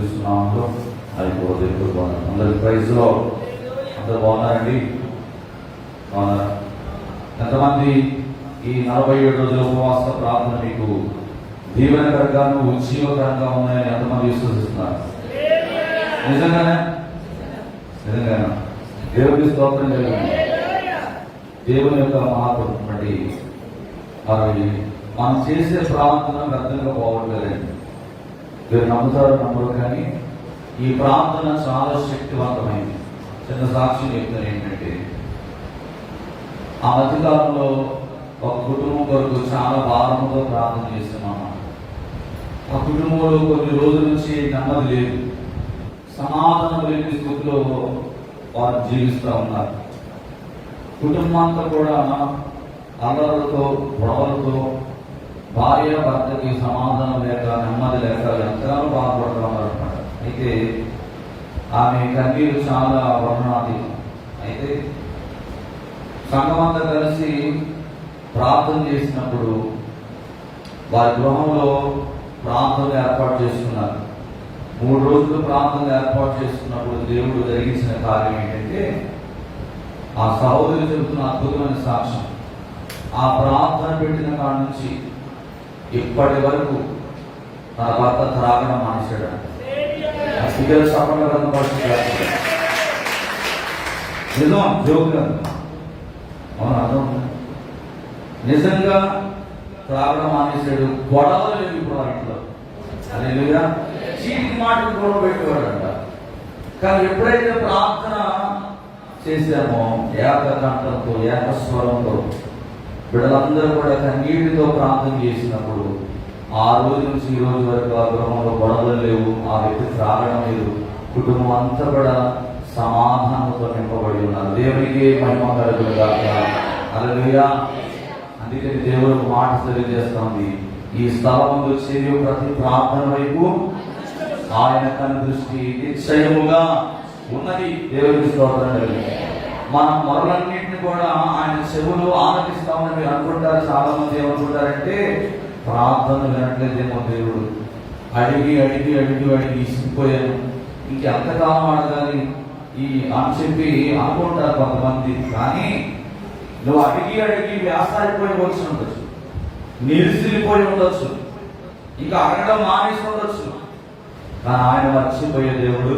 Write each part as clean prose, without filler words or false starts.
యేసుక్రీస్తునామములో అయిపోతుంది. అందరి ప్రైజ్లో అందరూ బాగున్నారండి? బాగున్నారా? ఎంతమంది ఈ 47 రోజుల ఉపవాస ప్రార్థన మీకు దీవెనకరంగాను ఉజ్జీవకరంగా ఉన్నాయని ఎంతమంది విశ్వసిస్తున్నారు? నిజంగానే నిజంగానే దేవుడి స్తోత్రం జరిగింది. దేవుని యొక్క మహాత్వం బట్టి అవి మనం చేసే ప్రార్థన వ్యర్థంగా పోవట్లేదండి. మీరు నమ్ముతారు నమ్మరు, కానీ ఈ ప్రార్థన చాలా శక్తివంతమైంది. చిన్న సాక్ష్యం చెప్తాను ఏంటంటే, ఆ మధ్యకాలంలో ఒక కుటుంబం కొరకు చాలా భారంతో ప్రార్థన చేస్తున్నాము. ఆ కుటుంబంలో కొన్ని రోజుల నుంచి నెమ్మది లేదు, సమాధానం లేని స్థితిలో వారు జీవిస్తూ ఉన్నారు. కుటుంబం అంతా కూడా అల్లర్లతో గొడవలతో, భార్య భర్తకి సమాధానం లేక నెమ్మది లేక ఎంతగానో బాధపడుతున్నారు అనమాట. అయితే ఆమె కన్నీరు చాలా వర్ణనాతీతం. అయితే సంఘమంతా కలిసి ప్రార్థన చేసినప్పుడు వారి గృహంలో ప్రార్థన ఏర్పాటు చేసుకున్నారు. 3 రోజులు ప్రార్థన ఏర్పాటు చేసుకున్నప్పుడు దేవుడు జరిగించిన కార్యం ఏంటంటే, ఆ సహోదరులు చెబుతున్న అద్భుతమైన సాక్ష్యం, ఆ ప్రార్థన పెట్టిన కాడ నుంచి ఇప్పటి వరకు తన భర్త త్రాగడం మానేశాడు. పిల్లలు సఫలంగా నిజం జోక్ అవును, అర్థం. నిజంగా త్రాగడం మానేశాడు. గొడవలు లేవు ఇప్పుడు ఆ ఇంట్లో. అదేవిధంగా చీటికి మాటలు గొడవ పెట్టేవాడంట. కానీ ఎప్పుడైతే ప్రార్థన చేశామో ఏకకంఠంతో ఏకస్వరంతో బిడ్డలందరూ కూడా కన్నీటితో ప్రార్థన చేసినప్పుడు ఆ రోజు నుంచి ఈ రోజు వరకు ఆ గృహంలో గొడవలు లేవు, ఆ వ్యక్తి త్రాగడం లేదు. కుటుంబం అంతా కూడా సమాధానంతో నింపబడి ఉన్నారు. దేవునికి మహిమ కలుగునుగాక. హల్లెలూయా. అందుకని దేవుడు మాట తెలియజేస్తుంది, ఈ స్థలం వచ్చేది ప్రతి ప్రార్థన వైపు ఆయన కను దృష్టి నిశ్చయముగా ఉన్నది. దేవుడికి స్తోత్రం కలిగింది. మన మొరలన్నింటినీ కూడా ఆయన చెవులు ఆనందిస్తామని మీరు అనుకుంటారు. చాలా మంది ఏమనుకుంటారంటే, ప్రార్థన వినట్లేదేమో దేవుడు, అడిగి అడిగి అడిగి అడిగి ఇసిపోయాను, ఇంకెంతకాలం అడగాలి ఈ అని చెప్పి అనుకుంటారు కొంతమంది. కానీ నువ్వు అడిగి అడిగి వ్యాసారిపోయి వచ్చి ఉండొచ్చు, నిలిసిపోయి ఉండొచ్చు, ఇంకా అడగడం మానేసి ఉండొచ్చు, కానీ ఆయన మర్చిపోయే దేవుడు.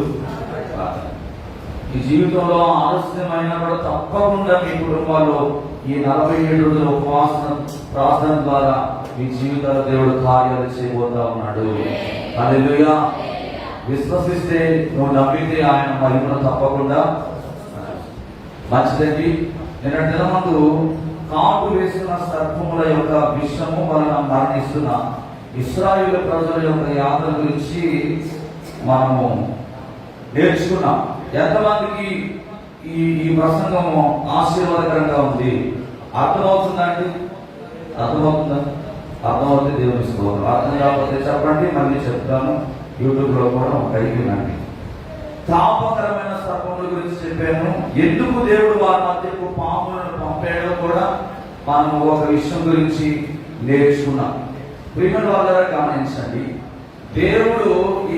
ఈ జీవితంలో ఆలస్యమైనా కూడా తప్పకుండా మీ కుటుంబాల్లో ఈ 47 రోజుల ఉపవాస ప్రార్థన ద్వారా మీ జీవితాల దేవుడు కార్యాలు చేయబోతా ఉన్నాడు. హల్లెలూయా. విశ్వసిస్తే, నువ్వు నమ్మితే ఆయన మహిమను తప్పకుండా. మంచిదండి. నిన్నటి దినమందు కాటు వేసిన సర్పముల యొక్క విషము వలన మరణిస్తున్న ఇశ్రాయేలు ప్రజల యొక్క యాత్ర గురించి మనము నేర్చుకున్నాం. ఎంతమందికి ఈ ప్రసంగము ఆశీర్వాదకరంగా ఉంది? అర్థమవుతుందండి? అర్థమవుతుందా? అర్థమవుతుంది. దేవుని స్తోత్రం. అర్థం కాకపోతే చెప్పండి, మళ్ళీ చెప్తాను. యూట్యూబ్లో కూడా కలిగినండి. తాపకరమైన సర్పముల గురించి చెప్పాను. ఎందుకు దేవుడు వారి మధ్యకు పాములను పంపాడో కూడా మనం ఒక విషయం గురించి నేర్చుకున్నాం. ప్రియమైన వాళ్ళ గమనించండి, దేవుడు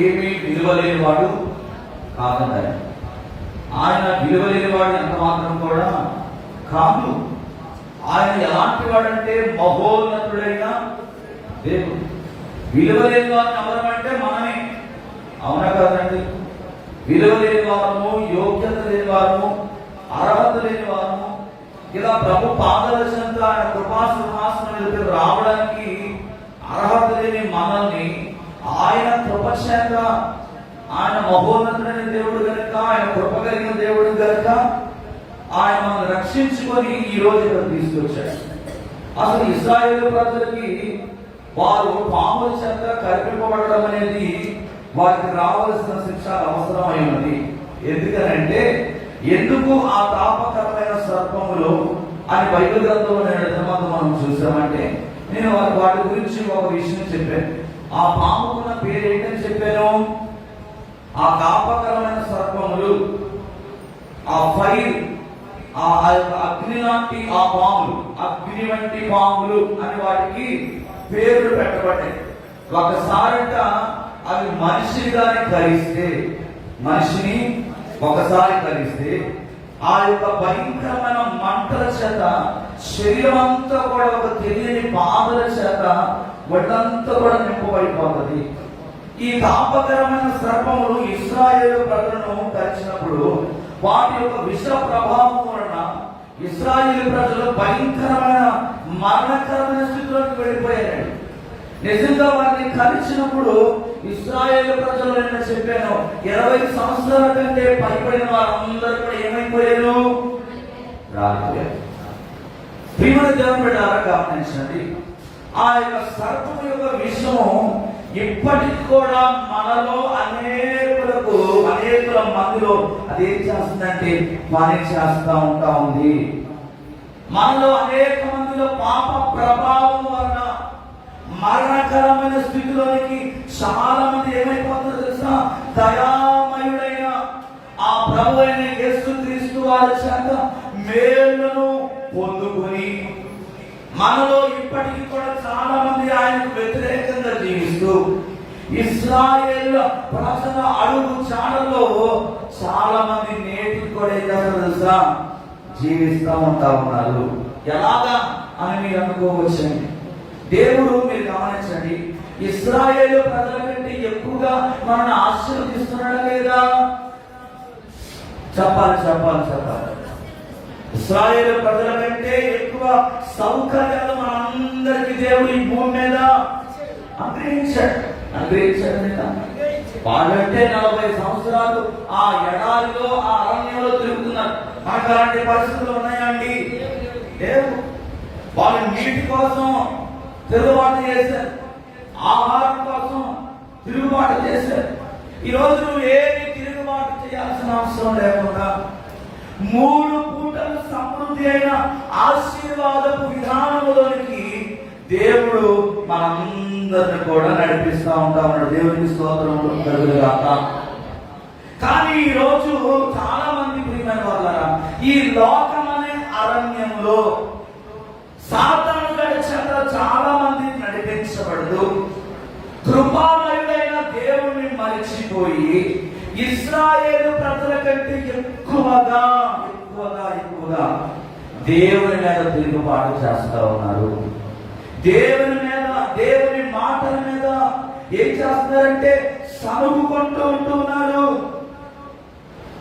ఏమీ విలువలేని వాడు కాదండి. ఆయన విలువలేని వాడు ఎంత మాత్రం కూడా కాదు. ఆయన ఎలాంటి వాడంటే మహోన్నతుడైన దేవుడు. విలువలేని వారిని ఎవరమంటే మనమే. అవునా కాదండి? విలువలేని వారము, యోగ్యత లేని వారము, అర్హత లేని వారము, ఇలా ప్రభు పాదదర్శనంతో ఆయన కృపా సింహాసనం ఎదుట రావడానికి అర్హత లేని మనల్ని ఆయన కృపచేత, ఆయన మహోన్నతుడైన దేవుడు కనుక, ఆయన కృప కలిగిన దేవుడు కనుక ఆయన మనల్ని రక్షించుకొని ఈ రోజు ఇక్కడ తీసుకొచ్చాడు. అసలు ఇశ్రాయేలు ప్రజలకి వారు పాముల చేత కల్పింపబడడం అనేది వారికి రావాల్సిన శిక్ష అవసరమై ఉన్నది. ఎందుకనంటే, ఎందుకు ఆ తాపకరమైన సర్పములు అని బైబిల్ గ్రంథంలో మనం చూసామంటే, నేను వాటి గురించి ఒక విషయం చెప్పాను. ఆ పాముకున్న పేరు ఏంటని చెప్పాను? ఆ తాపకరమైన సర్పములు, ఆ ఫైర్, ఆ అగ్ని లాంటి ఆ పాములు, అగ్ని వంటి పాములు అని వాటికి పేర్లు పెట్టబడ్డాయి. ఒకసారిట అవి మనిషిని ఒకసారి కలిస్తే ఆ యొక్క భయంకరమైన మంటల చేత శరీరం అంతా కూడా ఒక తెలియని బాధల చేత ఒళ్ళంతా కూడా నింపబడిపోతుంది. ఈ తాపకరమైన సర్పములు ఇశ్రాయేలు ప్రజలను కరిచినప్పుడు వాటి యొక్క విష ప్రభావం వలన ఇశ్రాయేలు ప్రజలు భయంకరమైన మరణకరమైన స్థితిలోకి వెళ్ళిపోయారు. నిజంగా వారిని కలిసినప్పుడు ఇశ్రాయేలు ప్రజలు నేను చెప్పాను, 20 సంవత్సరాల కంటే పైబడిన వారందరూ కూడా ఏమైపోయారు? రాలిపోయారు. ప్రియమైన దేవుని బిడ్డలారా గమనించండి, ఆ యొక్క సర్పము యొక్క విషము ఇప్పటికి కూడా మనలో అనేకుల మందిలో అదేం చేస్తుందంటే పని చేస్తూ ఉంది. మనలో అనేక మందిలో పాప ప్రభావం వలన మరణకరమైన స్థితిలోనికి చాలా మంది ఏమైపోతుందో తెలుసా? దయామయుడైన ఆ ప్రభు అయిన యేసుక్రీస్తు వారి చేత మేలును పొందుకొని మనలో ఇప్పటికీ కూడా చాలా మంది ఆయనకు వ్యతిరేకంగా జీవిస్తూ ఇశ్రాయేలు ప్రజల అడుగు చాడలో చాలా మంది నేటికి కూడా తెలుసా జీవిస్తూ ఉన్నారు. ఎలాగా అని మీరు అనుకోవచ్చండి. దేవుడు మీరు గమనించండి, ఇశ్రాయేలు ప్రజల కంటే ఎక్కువగా మనల్ని ఆశీర్వదిస్తున్నాడా లేదా? చెప్పాలి. ఇశ్రాయేలు ప్రజల కంటే ఎక్కువ సౌకర్యాలు మనందరికీ దేవుడు ఈ భూమి మీద అనుగ్రహించాడు. వాళ్ళంటే 40 సంవత్సరాలు ఆ ఎడారిలో ఆ అరణ్యంలో తిరుగుతున్నారు. మనకు అలాంటి పరిస్థితులు ఉన్నాయండి? లేవు. వాళ్ళు నీటి కోసం తిరుగుబాటు చేశారు, ఆహారం కోసం తిరుగుబాటు చేశారు. ఈరోజు నువ్వు ఏమి తిరుగుబాటు చేయాల్సిన అవసరం లేకుండా 3 పూటలు సమృద్ధి అయిన ఆశీర్వాదపు విధానంలోనికి దేవుడు మనందరిని కూడా నడిపిస్తా ఉన్నాడు. దేవుడికి స్తోత్రం కలుగుగాక. కానీ ఈ రోజు చాలా మంది ప్రియమైన వాళ్ళ ఈ లోకం అనే అరణ్యంలో సాతాను చేత చాలా మంది నడిపించబడదు. కృపామయుడైన దేవుణ్ణి మరిచిపోయి ఇశ్రాయేలు ప్రజల కంటే ఎక్కువగా దేవుని మీద తిరుగుబాటు చేస్తా ఉన్నారు. దేవుని మాటల మీద ఏం చేస్తున్నారంటే సనుగుకుంటూ ఉంటున్నారు.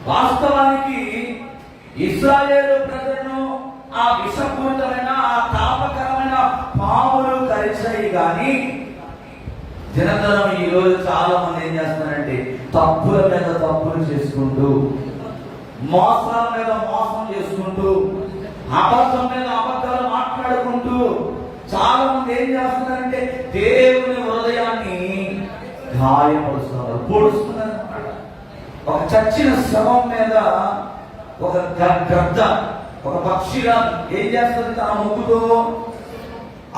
వాస్తవానికి ఇశ్రాయేలు ప్రజలను ఆ విషపూరితమైన ఆ తాపకరమైన పాములు కరిచాయి. కానీ దినదినం ఈ రోజు చాలా మంది ఏం చేస్తున్నారంటే తప్పుల మీద తప్పులు చేసుకుంటూ, మోసాల మీద మోసం చేసుకుంటూ, అబద్ధం మీద అబద్ధాలు మాట్లాడుకుంటూ చాలా మంది ఏం చేస్తున్నారంటే దేవుని హృదయాన్ని గాయపరుస్తున్నారు, పొడుస్తున్నారు. ఒక చచ్చిన శవం మీద ఒక గద్ద, ఒక పక్షిగా ఏం చేస్తుంది? తన ముక్కుతో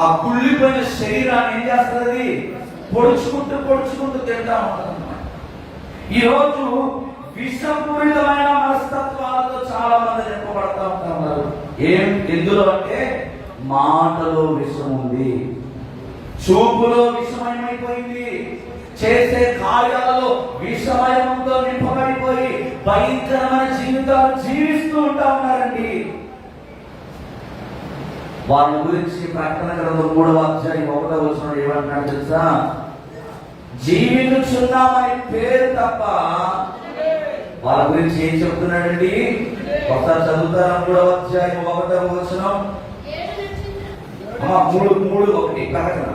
ఆ కుళ్ళిపోయిన శరీరాన్ని ఏం చేస్తుంది? పొడుచుకుంటూ తింటా ఉంటుంది. ఈరోజు విషపూరితమైన మనస్తత్వాలతో చాలా మంది నింపబడతా ఉంటున్నారు. ఎందులో అంటే మాటలో విషం ఉంది, చూపులో విషమయమైపోయింది, చేసే కార్యాలలో విషమయంతో నింపబడిపోయి భయంకరమైన జీవితాలు జీవిస్తూ ఉంటా ఉన్నారండి. వాళ్ళ గురించి ప్రకటన గ్రంథం 3వ అధ్యాయం 1వ వచనం ఏమంటున్నాడు తెలుసా? జీవించున్నామని పేరు తప్ప వాళ్ళ గురించి ఏం చెప్తున్నాడండి? ఒకసారి చదువుతారా? 3వ అధ్యాయం 1వ వచనం 3:1 ప్రకటన.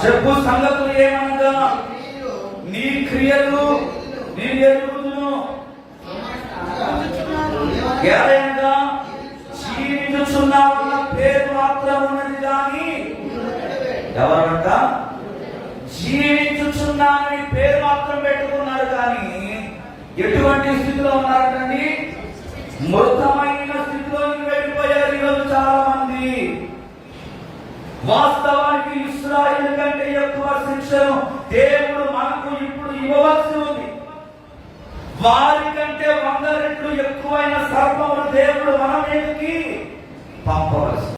చెప్పు సంగతులు ఏమనగా నీ క్రియలు నీ ఎరుగుదును, ఏదైనా జీవించుచున్నావన్న పేరు మాత్రం ఉన్నది కానీ ఎవరంట? జీవించుచున్నానని పేరు మాత్రం పెట్టుకున్నారు కానీ ఎటువంటి స్థితిలో ఉన్నారండి? మృతమైన స్థితిలోకి వెళ్ళిపోయారు ఈరోజు చాలా మంది. వాస్తవానికి ఇశ్రాయేలు కంటే ఎక్కువ శిక్షను దేవుడు మనకు ఇప్పుడు ఇవ్వవలసి ఉంది. వారి కంటే 100 రెట్లు ఎక్కువైన సర్పములు దేవుడు మన మీదకి పంపవలసి.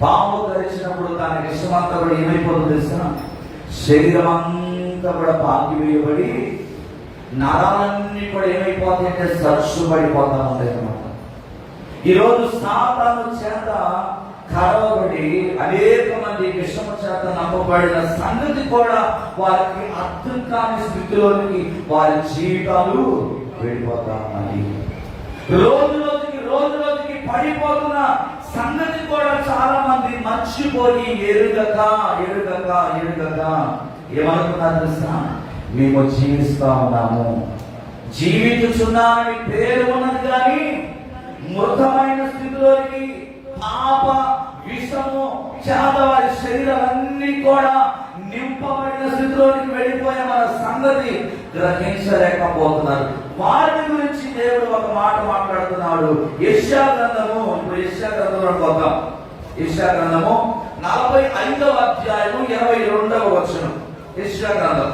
పాము ధరించినప్పుడు దానికి ఇష్టమంతా కూడా ఏమైపోతుంది తెలుసా? శరీరం అంతా కూడా పాకివేయబడి నరాలన్నీ కూడా ఏమైపోతాయంటే సర్సుబడిపోతా ఉంటాయి అన్నమాట. ఈరోజు సాతాను చేత కరవబడి అనేక మంది విషము చేత నమ్మబడిన సంగతి కూడా వారికి అర్థం కాని స్థితిలోనికి వారి జీవితాలు వెళ్ళిపోతా ఉన్నాయి. రోజు రోజుకి పడిపోతున్న సంగతి కూడా చాలా మంది మర్చిపోయి ఎరుగక ఏమనుకున్నారు తెలుసా? మేము జీవిస్తా ఉన్నాము, జీవించుచున్నామని పేరు ఉన్నది కానీ మృతమైన స్థితిలోనికి పాప విషము చేత వారి శరీరాలన్నీ కూడా నింపబడిన స్థితిలోనికి వెళ్ళిపోయే మన సంగతి గ్రహించలేకపోతున్నారు. వారి గురించి దేవుడు ఒక మాట మాట్లాడుతున్నాడు. యెషయా గ్రంథము, ఇప్పుడు యెషయా గ్రంథంలోకి వద్దాం. యెషయా గ్రంథము 45వ అధ్యాయము 22వ వచనం. యెషయా గ్రంథం.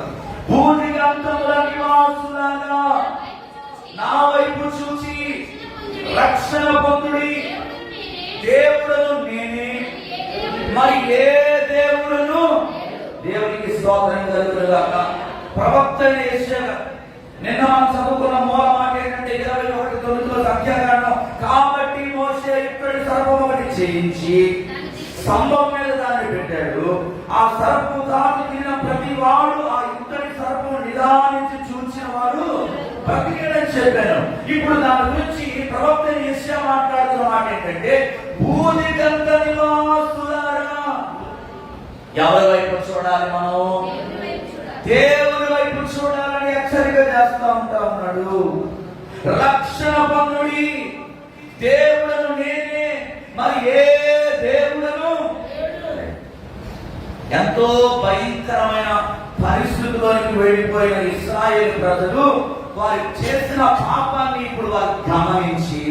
భూదిగంతముల నివాసులారా నా వైపు చూచి రక్షణ పొందుడి, దేవుడును నేనే, మరి ఏ దేవుడును? దేవునికి స్తోత్రం కలుగునుగాక. ప్రవక్త యెషయా, నిన్న మనం చదువుకున్న మూల మాట ఏంటంటే 21:9 సంఖ్యాకాండం. కాబట్టి మోషే ఇక్కడి సర్పం ఒకటి చేయించి స్తంభం మీద దాన్ని పెట్టాడు. ఆ సర్పము తాను తిన్న ప్రతి వాడు ఆ ఇక్కడి సర్పము నిదానించి చూసిన వాడు బ్రతికేడని చెప్పాను. ఇప్పుడు దాని గురించి ప్రవక్త యెషయా మాట్లాడుతున్న మాట ఏంటంటే, భూదిగంత నివాసులారా, ఎవరి వైపు చూడాలి? మనం దేవుని వైపు చూడాలని హెచ్చరిక చేస్తా ఉన్నాడు. రక్షణ పొందుడి, దేవుడను నేనే, మరి ఏ దేవుడను? ఎంతో భయంకరమైన పరిస్థితుల్లోకి వెళ్ళిపోయిన ఇశ్రాయేలు ప్రజలు వారు చేసిన పాపాన్ని ఇప్పుడు వారు గమనించి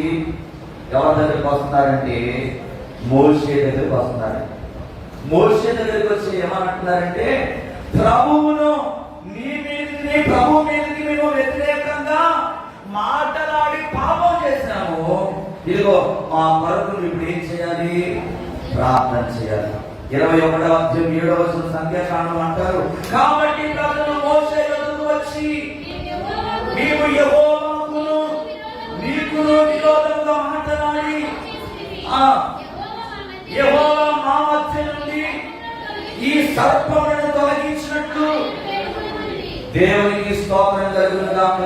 ఎవరి దగ్గరికి వస్తున్నారంటే మోషే దగ్గరికి వస్తున్నారు. మోషే దగ్గరికి వచ్చి ఏమంటున్నారంటే, ప్రభువును ప్రభు మీదకి మేము వ్యతిరేకంగా మాట్లాడి పాపం చేసినాము. ఇదిగో మా కొరకు ఇప్పుడు ఏం చేయాలి? ప్రార్థన చేయాలి. 21వ అధ్యాయం 7వ వచనం సంఖ్యాకాండం అంటారు. కాబట్టి ప్రజలు మోషే యొద్దకు వచ్చి, మేము యెహోవాకును నీకును విరోధంగా మాట్లాడి యెహోవా మా మధ్య నుండి ఈ సర్పములను తొలగించినట్లు దేవునికి స్తోత్రం కలుగునుగాక.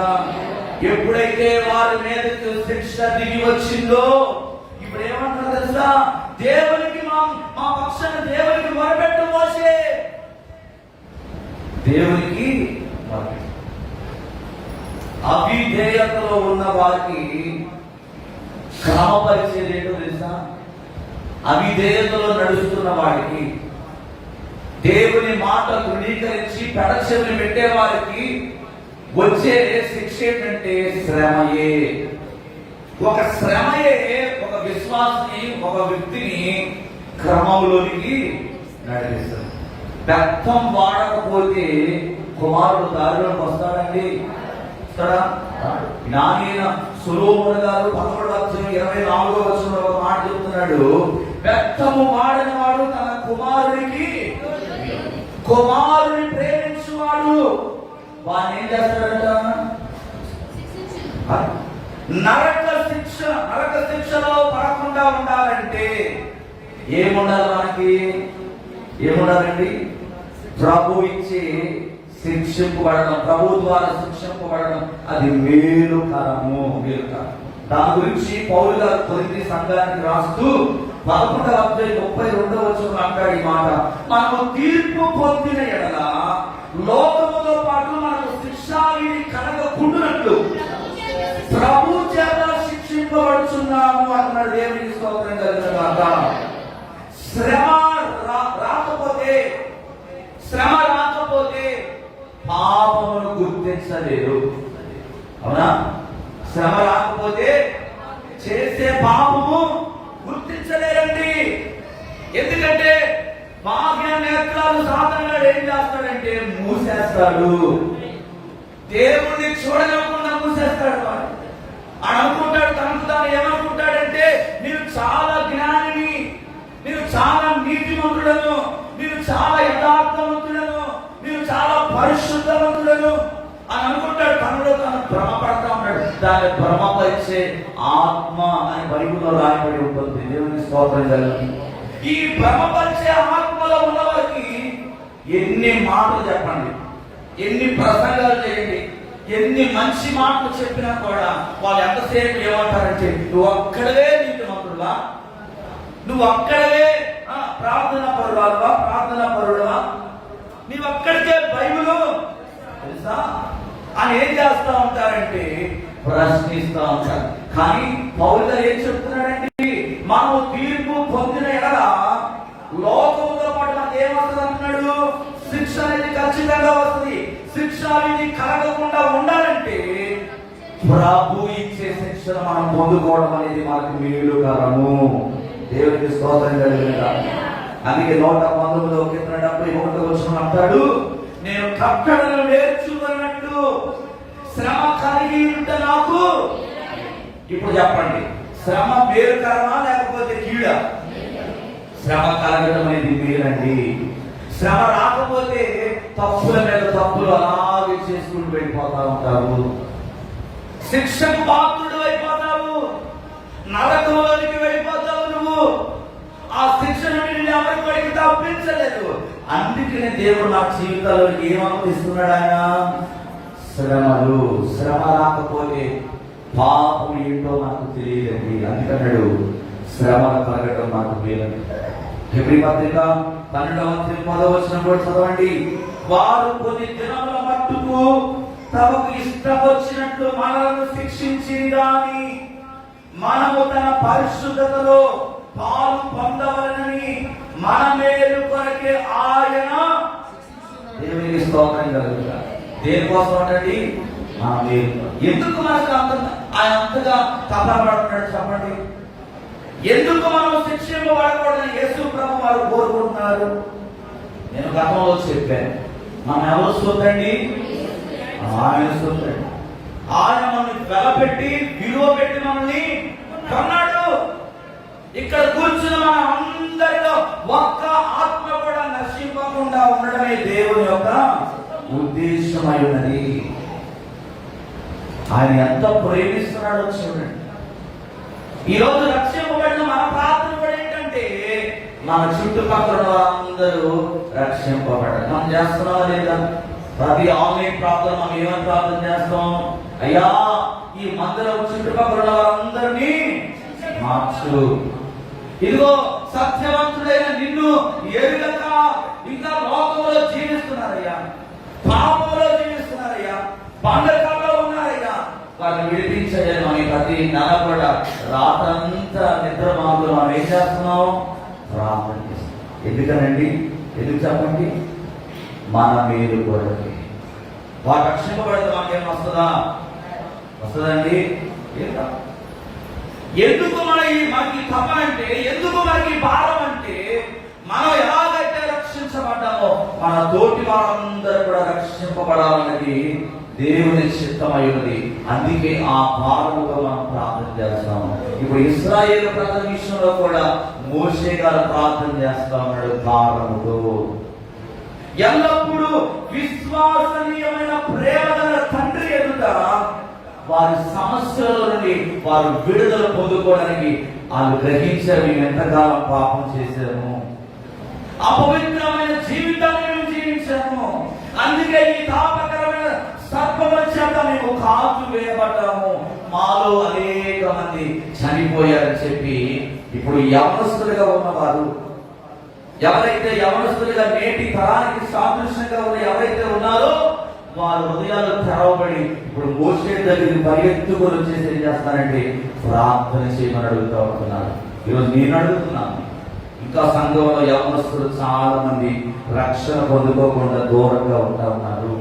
ఎప్పుడైతే వారి మీదకు శిక్ష దిగి వచ్చిందో ఇప్పుడు ఏమంటారు తెలుసా? దేవునికి మా పక్షాన దేవునికి మొరపెట్టు మోషే, దేవునికి అవిధేయతలో ఉన్న వారికి క్రమపరిచేది ఏంటో తెలుసా? అవిధేయతలో నడుస్తున్న వాడికి, దేవుని మాట తృణీకరించి పెడచెవిని పెట్టే వారికి వచ్చే శిక్ష ఏంటంటే శ్రమయే. ఒక శ్రమయే ఒక విశ్వాసిని, ఒక వ్యక్తిని క్రమంలోనికి నడిపిస్తుంది. బెత్తం వాడకపోతే కుమారుడు దారిలోకి వస్తాడండి? జ్ఞానైన సొలొమోను గారు 11:24 వచనంలో ఒక మాట చెప్తున్నాడు. బెత్తము వాడని వాడు తన కుమారుని ప్రేమించువాడు వాడిని ఏం చేస్తాడంట? నరక శిక్షలో పడకుండా ఉండాలంటే ఏముండాలి? మనకి ఏముండాలండి? ప్రభు ఇచ్చి శిక్షింపబడడం, ప్రభు ద్వారా శిక్షింపబడడం, అది మేలుకరము. దాని గురించి పౌలు గారు కొరింథీ సంఘానికి రాస్తూ 11వ అధ్యాయం 32వ వచనంలో అంటాడు ఈ మాట. మనము తీర్పు పొందిన ఎడల లోకముతో పాటు మనకు శిక్షావిధి కలగకుండునట్లు ప్రభు చేత శిక్షింపబడుచున్నాము అన్నాడు. దేవునికి స్తోత్రం కలుగునుగాక. శ్రమ రాకపోతే పాపమును గుర్తించలేరు. అవునా? శ్రమ రాకపోతే చేసే పాపము గుర్తించలేరండి. ఎందుకంటే బాహ్య నేత్రాలు సాధారణంగా ఏం చేస్తాడంటే మూసేస్తాడు. దేవుణ్ణి చూడలేకుండా చూసేస్తాడు వాడు. ఆయన అనుకుంటాడు, తనకు తాను ఏమనుకుంటాడంటే నేను చాలా జ్ఞానిని, నేను చాలా నీతిమంతుడను, నేను చాలా యథార్థవంతుడను, నేను చాలా పరిశుద్ధవంతుడను అని అనుకుంటాడు. తనలో తను భ్రమపడతా ఉన్నాడు. దాన్ని భ్రమపరిచే ఆత్మ అని బైబిల్లో రాయబడి ఉంటుంది. దేవుని స్తోత్రం కలుగుతుంది. ఈ భ్రమపరిచే ఆత్మలో ఉన్న వారికి ఎన్ని మాటలు చెప్పండి, ఎన్ని ప్రసంగాలు చేయండి, ఎన్ని మంచి మాటలు చెప్పినా కూడా వాళ్ళు ఎంతసేపు ఏమంటారంటే నువ్వు అక్కడవే నీతిమంతుడువా, నువ్వు అక్కడవే ప్రార్థన పరుడువా, నీవు అక్కడికే బైబిల్ తెలుసా అని ఏం చేస్తా ఉంటారంటే ప్రశ్నిస్తా ఉంటారు. కానీ పౌలు గారు ఏం చెప్తున్నాడంటే మనం తీర్పు పొందిన ఎడల లోకంతో పాటు మనకి ఏమవుతుంది అంటున్నాడు, శిక్ష అనేది ఖచ్చితంగా వస్తుంది. శిక్ష అనేది కలగకుండా ఉండాలంటే ప్రభు ఇచ్చే శిక్షను మనం పొందుకోవడం అనేది మనకు మేలుకరము. దేవునికి స్తోత్రం కలుగునుగా. అందుకే 119:71 అంటాడు, నేను కట్టడలు నేర్చుకున్నట్టు శ్రమ కలిగి ఉంటే నాకు. ఇప్పుడు చెప్పండి, శ్రమ మేలుకరమా లేకపోతే కీడా? శ్రమ కలగడం అనేది మేలండి. శ్రమ రాకపోతే తప్పుల మీద తప్పులు అలాగే చేసుకుంటూ వెళ్ళిపోతా ఉంటారు. శిక్షకు పాత్రుడు అయిపోతావు, నరకంలోనికి వెళ్ళిపోతావు. నువ్వు ఆ శిక్ష నుండి ఎవరికి తప్పించలేదు. అందుకనే దేవుడు నా జీవితంలో ఏమనిపిస్తున్నాడు, ఆయన శ్రమలు. శ్రమ రాకపోతే పాపం ఏంటో నాకు తెలియదండి. అందుకన్నాడు శ్రమలు కలగడం నాకు మేలని. హెబ్రీ పత్రిక 12:10 కూడా చదవండి. వారు కొన్ని దినముల మట్టుకు తమకు ఇష్టం వచ్చినట్లు మనలను శిక్షించింది గాని మనము తన పరిశుద్ధతలో పాలు పొందవలనని మన మేలు కొరకే ఆయన. దేవునికి స్తోత్రం కలుగుగా. దేనికోసం అండి? మన మేలు. ఎందుకు మనకు ఆయన అంతగా కపడబడుతున్నాడు చెప్పండి? ఎందుకు మనం శిక్షింపబడకూడదని యేసు ప్రభు వారు కోరుకుంటున్నారు? నేను గతంలో చెప్పాను, మనం ఎవరు చూద్దండి? ఆయన చూద్దండి. ఆయన మనల్ని వెలపెట్టి విలువ పెట్టి మనల్ని కొన్నాడు. ఇక్కడ కూర్చున్న మన అందరిలో ఒక్క ఆత్మ కూడా నశింపకుండా ఉండడమే దేవుని యొక్క ఉద్దేశమై ఉన్నది. ఆయన ఎంత ప్రేమిస్తున్నాడో చూడండి. ఈ రోజు రక్షింపబడిన మన ప్రార్థన కూడా ఏంటంటే మన చుట్టుపక్కల వారందరూ రక్షింపబడాలి. మనం చేస్తున్నావా లేదా? ప్రతి ఆన్లైన్ ప్రార్థన మనం ఏమని ప్రార్థన చేస్తాం? అయ్యా ఈ మందిరం చుట్టుపక్కల వారందరినీ మార్చు. ఇదిగో సత్యవంతుడైన నిన్ను ఎరుగక ఇంకా లోకంలో జీవిస్తున్నారయ్యా, పాపంలో జీవిస్తున్నారయ్యా, బంధకాల్లో ఉన్నారయ్యా, వారిని విడిపించలేదు. మన ప్రతి నెల కూడా రాత్రంతా నిద్ర మాత్రం మనం ఏం చేస్తున్నాం? ప్రార్థన చేస్తాం. ఎందుకనండి? ఎందుకు చెప్పండి? మన మేలు కొరకే. వారు రక్షింపబడితే మనకేం వస్తుందా? వస్తుందండి? ఎందుకు మనకి తప అంటే, ఎందుకు మనకి భారం అంటే, మనం ఎలాగైతే రక్షించబడ్డామో మన తోటి వారందరూ కూడా రక్షింపబడాలన్నది దేవుని చిత్తమై ఉన్నది. అందుకే ఆ భారముగా మనం ప్రార్థన చేస్తాము. ఇప్పుడు ఇశ్రాయేలు ప్రజల విషయంలో కూడా మోషే గారు ప్రార్థన చేస్తా ఉన్నాడు భారముతో. ఎల్లప్పుడూ విశ్వసనీయమైన ప్రేమగల తండ్రి ఎదుట వారి సమస్యల నుండి వారు విడుదల పొందుకోవడానికి వాళ్ళు గ్రహించారు మేము ఎంతకాలం పాపం చేశాము, అపవిత్రమైన జీవితాన్ని మేము జీవించాము, అందుకే ఈ తాపకరమైన సర్పముల చేత మేము కాటు వేయబడ్డాము, మాలో అనేక మంది చనిపోయారని చెప్పి ఇప్పుడు యవనస్తులుగా ఉన్నవారు, ఎవరైతే యవనస్తులుగా నేటి తరానికి సాదృశ్యంగా ఉన్న ఎవరైతే ఉన్నారో వారి హృదయాలు తెరవబడి ఇప్పుడు మోషే దగ్గరికి పరిగెత్తుకొని వచ్చేసి ఏం చేస్తారంటే ప్రార్థన చేయమని అడుగుతూ ఉంటున్నారు. ఈరోజు నేను అడుగుతున్నాను, ఇంకా సంఘంలో యవనస్తులు చాలా మంది రక్షణ పొందుకోకుండా దూరంగా ఉంటా ఉన్నారు.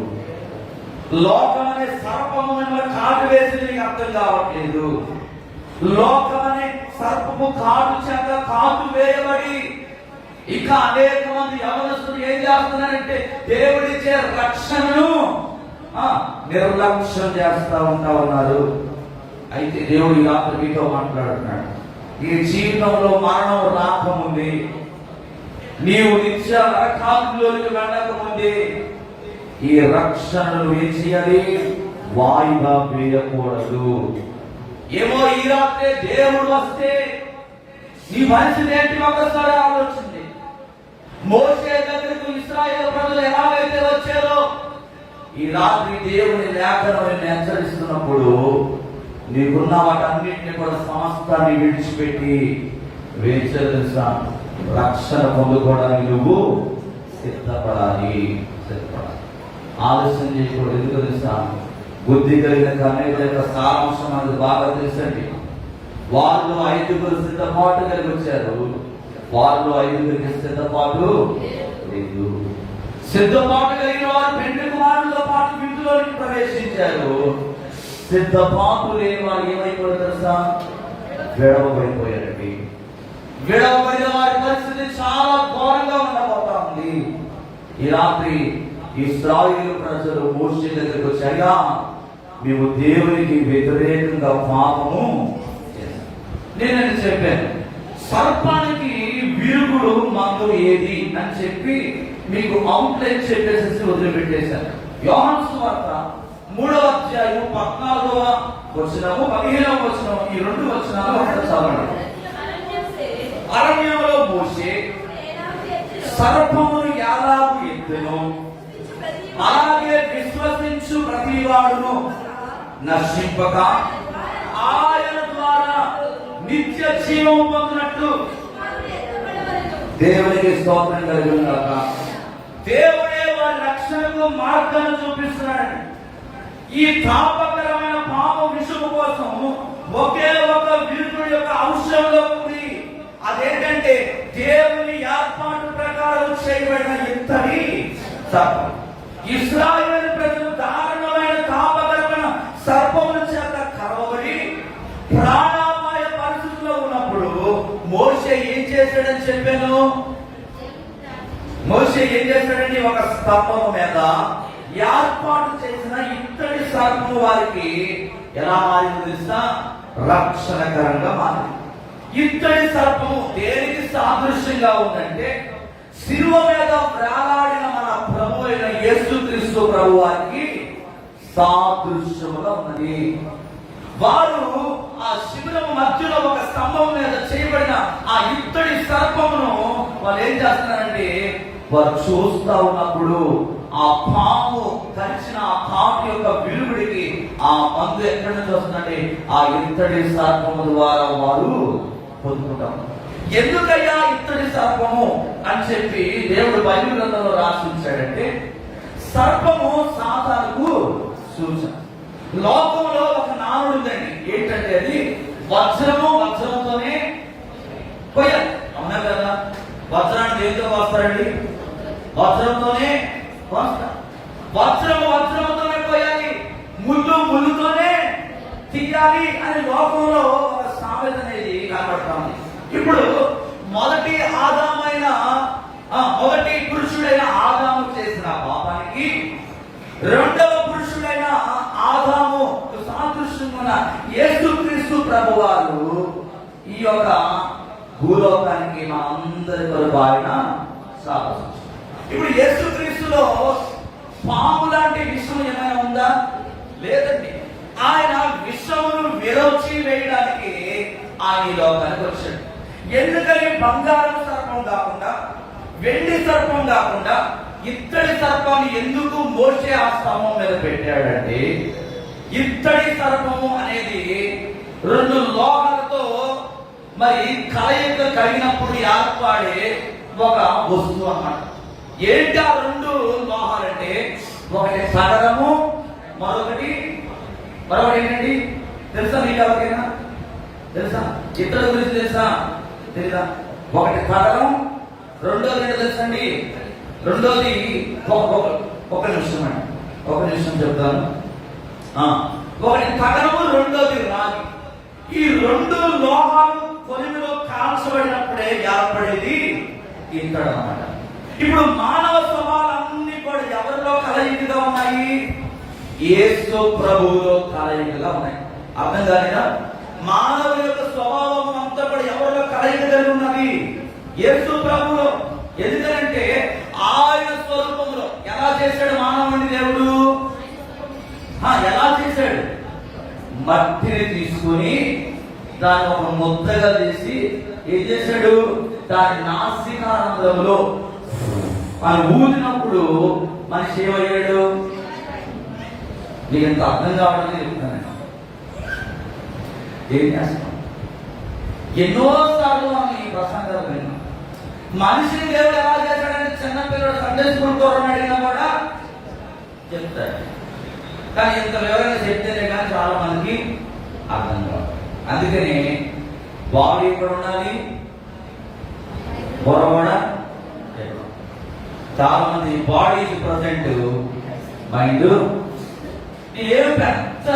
లోకం అనే సర్పము మిమ్మల్ని కాటు వేసి నీకు అర్థం కావట్లేదు. లోకం అనే సర్పము కాటు చేత కాటు వేయబడి ఇంకా అనేక మంది యవనస్తులు ఏం చేస్తున్నారంటే దేవుడిచ్చే రక్షణను నిర్లక్ష్యం చేస్తా ఉన్నారు. అయితే దేవుడు ఈ రాత్రి మీతో మాట్లాడుతున్నాడు. ఈ జీవితంలో మరణం రాకముందే, నీవు నిత్య నరకాగ్నిలోకి వెళ్ళకముందే ఈ రక్షణను ఏం చేయాలి? వాయిదా వేయకూడదు. ఏమో ఈ రాత్రే దేవుడు వస్తే నీ పరిస్థితి ఏంటి? ఒకసారి ఆలోచించి. మోషే దగ్గరకు ఇశ్రాయేలు ప్రజలు ఎలాగైతే వచ్చారో, ఈ రాత్రి దేవుని లేఖను హెచ్చరిస్తున్నప్పుడు నీకున్న వాటన్నింటినీ కూడా సమస్తాన్ని విడిచిపెట్టి వేచా రక్షణ పొందుకోవడానికి నువ్వు సిద్ధపడాలి. ఆలస్యం చేయకూడదు. ఎందుకు తెలుసా? బుద్ధి కలిగిన కన్నయ్య యొక్క సారాంశం మనకు బాగా తెలుసండి. వాళ్ళు 5 సిద్ధపాటు కలిగి వచ్చారు, వాళ్ళు 5 సిద్ధపాటు లేదు. సిద్ధపాటు కలిగిన వారు పెండ్లి కుమారులతో పాటు విందులోకి ప్రవేశించారు. సిద్ధపాటు లేని వారు ఏమైపోయారు తెలుసా? విడవబడిపోయారండి. విడవబడిన వారి పరిస్థితి చాలా ఘోరంగా ఉండబోతా ఉంది. ఈ రాత్రి ఇశ్రాయేలు ప్రజలు మోషే దగ్గరికి వచ్చాగా, మేము దేవునికి వ్యతిరేకంగా పాపము చేశాం. నేను చెప్పాను, సర్పానికి విరుగుడు మందు ఏది అని చెప్పి మీకు అవుట్లైన్ చెప్పేసి వదిలిపెట్టేశాను. యోహాను సువార్త 3వ అధ్యాయం 14వ వచనము 15వ వచనం, ఈ 2 వచనాలు ఒకటి చదవండి. అరణ్యంలో మోషే సర్పమును ఎలాగు ఎత్తును, అలాగే విశ్వసించు ప్రతివాడును నశింపక ఆయన ద్వారా నిత్య జీవం పొందినట్లు. దేవునికి స్తోత్రం కలుగుగాక. దేవుడే వారి రక్షణకు మార్గాన్ని చూపిస్తున్నాడు. ఈ తాపకరమైన పాప విషము కోసం ఒకే ఒక విరుద్ధుడి యొక్క అంశంలో ఉంది. అదేంటంటే దేవుని ఏర్పాటు ప్రకారం చేయబడిన ఇత్తడి సర్పం. ఇశ్రాయేలు ప్రజలు దారుణమైన తాపకరమైన సర్పముల చేత కరవబడి ప్రాణాపాయ పరిస్థితుల్లో ఉన్నప్పుడు మోషే ఏం చేశాడని చెప్పాను. మోషే ఏం చేశాడండి? ఒక స్తంభం మీద ఏర్పాటు చేసిన ఇత్తడి సర్పము వారికి ఎలా మారింది తెలుసా? రక్షణకరంగా మారింది. ఇత్తడి సర్పము దేనికి సాదృశ్యంగా ఉందంటే, శిలువ మీద వేలాడిన మన ప్రభు అయిన యేసుక్రీస్తు ప్రభు వారికి సాదృశ్యముగా ఉన్నది. వారు ఆ శిబిరం మధ్యలో ఒక స్తంభం మీద చేయబడిన ఆ ఇత్తడి సర్పమును వాళ్ళు ఏం చేస్తున్నారంటే, వారు చూస్తా ఉన్నప్పుడు ఆ పాము కరిచిన ఆ పాము యొక్క విరుగుడికి ఆ మందు ఎక్కడి నుంచి వస్తుందంటే ఆ ఇత్తడి సర్పము ద్వారా వారు పొందుకుంటాం. ఎందుకయ్యా ఇత్తడి సర్పము అని చెప్పి దేవుడు బైబిల్ గ్రంథంలో రాసి ఉంచాడంటే, సర్పము సాతానుకు సూచన. లోకంలో ఒక నానుడు ఉందండి. ఏంటంటే అది వజ్రంతోనే కొయ్యాలి. అవునా కదా? వజ్రాన్ని దేనితో కోస్తారండి? వజ్రంతోనే కోస్తారు. వజ్రముతోనే కొయ్యాలి, ముళ్ళుతోనే తీయాలి అని లోకంలో ఒక సామెత అనేది కనబడుతుంది. ఇప్పుడు మొదటి పురుషుడైన ఆదాము చేసిన పాపానికి రెండవ పురుషుడైన ఆదాము సాదృశ్యమున యేసుక్రీస్తు ప్రభువారు ఈ యొక్క భూలోకానికి మనందరి కొరకు ఆయన సాదృశ్యం. ఇప్పుడు యేసుక్రీస్తులో పాము లాంటి విషయం ఏమైనా ఉందా? లేదండి. ఆయన విషమును విరోచి వేయడానికి ఆయన ఈ లోకానికి వచ్చాడు. ఎందుకని బంగారం సర్పం కాకుండా, వెండి సర్పం కాకుండా ఇత్తడి సర్పాన్ని ఎందుకు మోషే ఆ స్తంభం మీద పెట్టాడంటే, ఇత్తడి సర్పము అనేది 2 లోహాలతో మరి కలయిక కలిగినప్పుడు ఏర్పడే ఒక వస్తువు అన్నమాట. ఏంటి ఆ 2 లోహాలంటే, ఒకటి సగరము, మరొకటి ఏంటండి తెలుసా? మీకు ఎవరికైనా తెలుసా? ఇత్తడి గురించి తెలుసా? తెలీదా? ఒకటి సగరం, రెండోది ఏంటో తెలుసండి? రెండోది ఒక నిమిషం చెప్తాను. ఒకటి సగరము, రెండోది రాగి. ఈ 2 లోహాలు కొలిమిలో కాల్చబడినప్పుడే ఏర్పడేది ఇత్తడి అన్నమాట. ఇప్పుడు మానవ స్వభావాలన్నీ కూడా ఎవరిలో కలయికగా ఉన్నాయి? యేసు ప్రభువులో కలయికగా ఉన్నాయి. అర్థం కాలేదా? మానవుని యొక్క స్వభావం అంతా కూడా ఎవరిలో కలయిక కలిగి ఉన్నది? యేసు ప్రభువులో. ఎందుకంటే ఆయన స్వరూపంలో ఎలా చేశాడు మానవుని దేవుడు? ఎలా చేశాడు? మట్టిని తీసుకుని దాన్ని ఒక ముద్దగా చేసి ఏం చేశాడు? దాని నాసికారంధ్రంలో ఆయన ఊదినప్పుడు మనిషి ఏమయ్యాడు? నీకు ఎంత అర్థం కావడం చెప్తాను. ఏం చేస్తాం? ఎన్నోసార్లు మనం ఈ ప్రసంగాలు విన్నాం. మనిషిని దేవుడు ఎలా చేశాడని చిన్నపిల్లడు సండే స్కూల్ కోరని అడిగినా కూడా చెప్తాడు. కానీ ఇంత వివరంగా చెప్తేనే కానీ చాలా మందికి అర్థం కాదు. అందుకని బాడీ ఎక్కడ ఉండాలి? బుర్ర కూడా. చాలా మంది బాడీ ప్రజెంట్, మైండ్. ఏం పెద్ద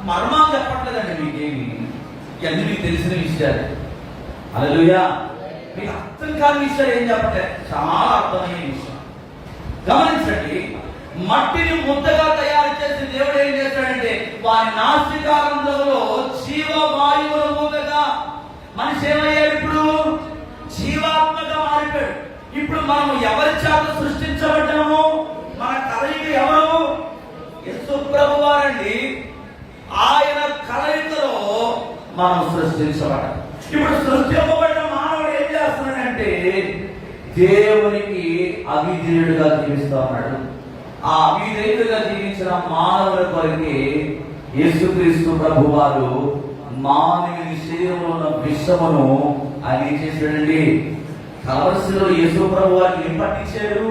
మర్మాలు చెప్పట్లేదండి మీకేమి, ఇవన్నీ మీకు తెలిసిన విషయాలు. హల్లెలూయా. మీకు అర్థం కాని విషయాలు ఏం చెప్పట్లేదు, చాలా అర్థమయ్యే విషయం. గమనించండి, మట్టిని ముద్దగా తయారు చేసి దేవుడు ఏం చేశాడంటే వారి నాసికారంధ్రంలో జీవవాయువుల ఊదగా మనిషి ఏమయ్యాడు? ఇప్పుడు జీవాత్మగా మారిపోయాడు. ఇప్పుడు మనం ఎవరి చేత సృష్టించబడ్డాము? మన కలయిక ఎవరు? యేసు ప్రభువు వారండి. ఆయన కలయికలో మనం సృష్టించబడ్డాం. ఇప్పుడు సృష్టింపబడిన మానవుడు ఏం చేస్తున్నాడంటే దేవునికి అవిధేయుడుగా జీవిస్తా ఉన్నాడు. ఆ అవిధేయుడుగా జీవించిన మానవుల కొరికి యేసుక్రీస్తు ప్రభు వారు మానవుని శరీరంలో ఉన్న విషమును ఆయన ఏం చేశాడండి? కలవరిశిలో యేసు ప్రభు వారికి ఏం పట్టించాడు?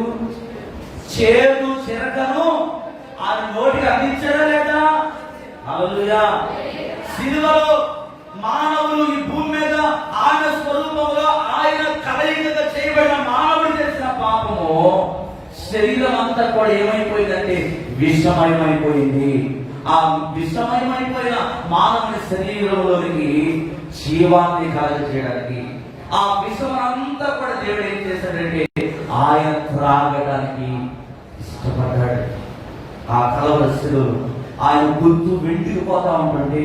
చేదు చిరకను ఆయన నోటికి అందించాడా లేదా? హల్లెలూయా. సిలువలో మానవులు ఈ భూమి మీద ఆయన స్వరూపంలో ఆయన కలయికగా చేయబడిన మానవుడు చేసిన పాపము శరీరం అంతా కూడా ఏమైపోయిందంటే విషమయమైపోయింది. ఆ విషమయమైపోయిన మానవుని శరీరంలోనికి జీవాన్ని కలగజేయడానికి ఆ విషమంతా కూడా దేవుడు ఏం చేశాడంటే ఆయన త్రాగడానికి ఇష్టపడ్డాడు. ఆ కలవరస్సులు ఆయన గుర్తు వెండిపోతా ఉంటుంటే,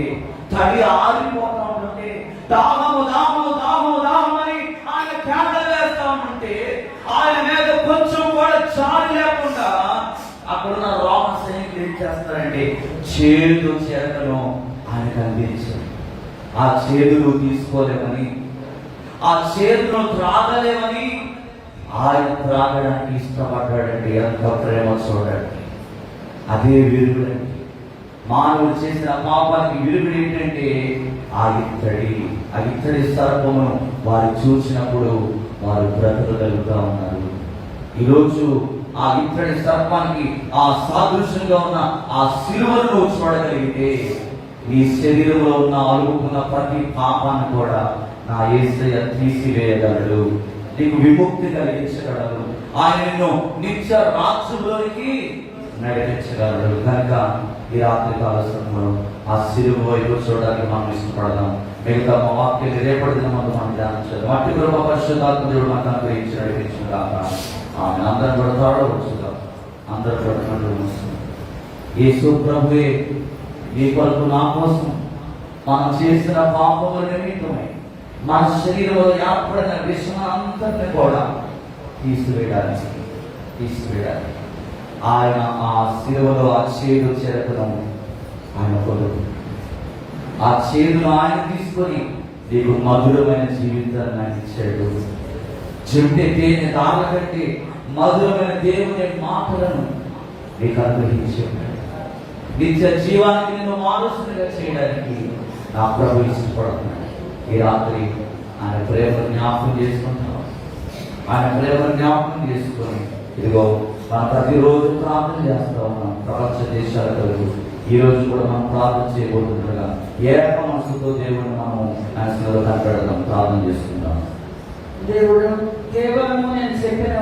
తడి ఆరిపోతా ఉంటుంటే, దాహము దాహము దాహము దాహమని ఆయన కేకలు వేస్తా ఉంటుంటే ఆయన మీద కొంచెం కూడా చాలు లేకుండా అక్కడున్న రోమ సైనికులు ఏం చేస్తారంటే చేదు చెరకను ఆయనకు అందించారు. ఆ చేదును తీసుకోలేమని, ఆ చేదును త్రాగలేమని ఆయన త్రాగడానికి ఇష్టపడ్డాడండి. ఎంత ప్రేమ చూడండి. అదే విరుగుడండి. మానవుడు చేసిన పాపానికి విరుగుడు ఏంటంటే ఆ ఇత్తడి సర్పమును వారు చూసినప్పుడు వారు బ్రతకగలుగుతా ఉన్నారు. ఈరోజు ఆ ఇత్తడి సర్పానికి ఆ సాదృశ్యంగా ఉన్న ఆ సిలువను చూడగలిగితే నీ శరీరంలో ఉన్న అలుపుకున్న ప్రతి పాపాన్ని కూడా నా యేసయ్య తీసివేయగలడు, నీకు విముక్తి కలిగించగలడు, ఆయన నిన్ను నిత్య రాజ్యంలోనికి నడిపించగలడు. కనుక ఈ రాత్రి కాల సమయంలో ఆ సిలువ వైపు చూడడానికి మనం ఇష్టపడదాం. మిగతా మా వాక్యాన్ని రేపటి దిన మనం ధ్యానించాలి. మట్టి కృప పరిశుద్ధాత్మ దేవుడు మనకు అనుగ్రహించి నడిపించిన కాక ఆమె అందరం కూడా తాడవచ్చుగా. అందరూ కూడా యేసు ప్రభువే నీ కొరకు నా కోసం మనం చేసిన పాపముల నిమిత్తమై మన శరీరంలో ఏర్పడిన విషమంతటిని కూడా తీసివేయడానికి ఆయన ఆ శిలువలో ఆ చేదు చెరకను ఆయన కొరకు ఆ చేదును ఆయన తీసుకొని నీకు మధురమైన జీవితాన్ని ఆయన ఇచ్చాడు. చెంటే తేనె దాల కంటే మధురమైన దేవుని మాటలను నీకు అనుగ్రహించాడు. నిత్య జీవానికి నిన్ను మానసునిగా చేయడానికి నా ప్రభు ఇష్టపడుతున్నాడు. ఈ రాత్రి ఆయన ప్రేమను జ్ఞాపకం చేసుకుంటున్నాం. ఆయన ప్రేమను జ్ఞాపకం చేసుకొని ఇదిగో మనం ప్రతిరోజు ప్రార్థన చేస్తా ఉన్నాం. ప్రపంచ దేశాల కొరకు ఈ రోజు కూడా మనం ప్రార్థన చేయబోతుండగా ఏక మనసుతో దేవుడిని మనం ఆయన కనపెడదాం, ప్రార్థన చేసుకుంటాం. దేవుడు కేవలము నేను చెప్పిన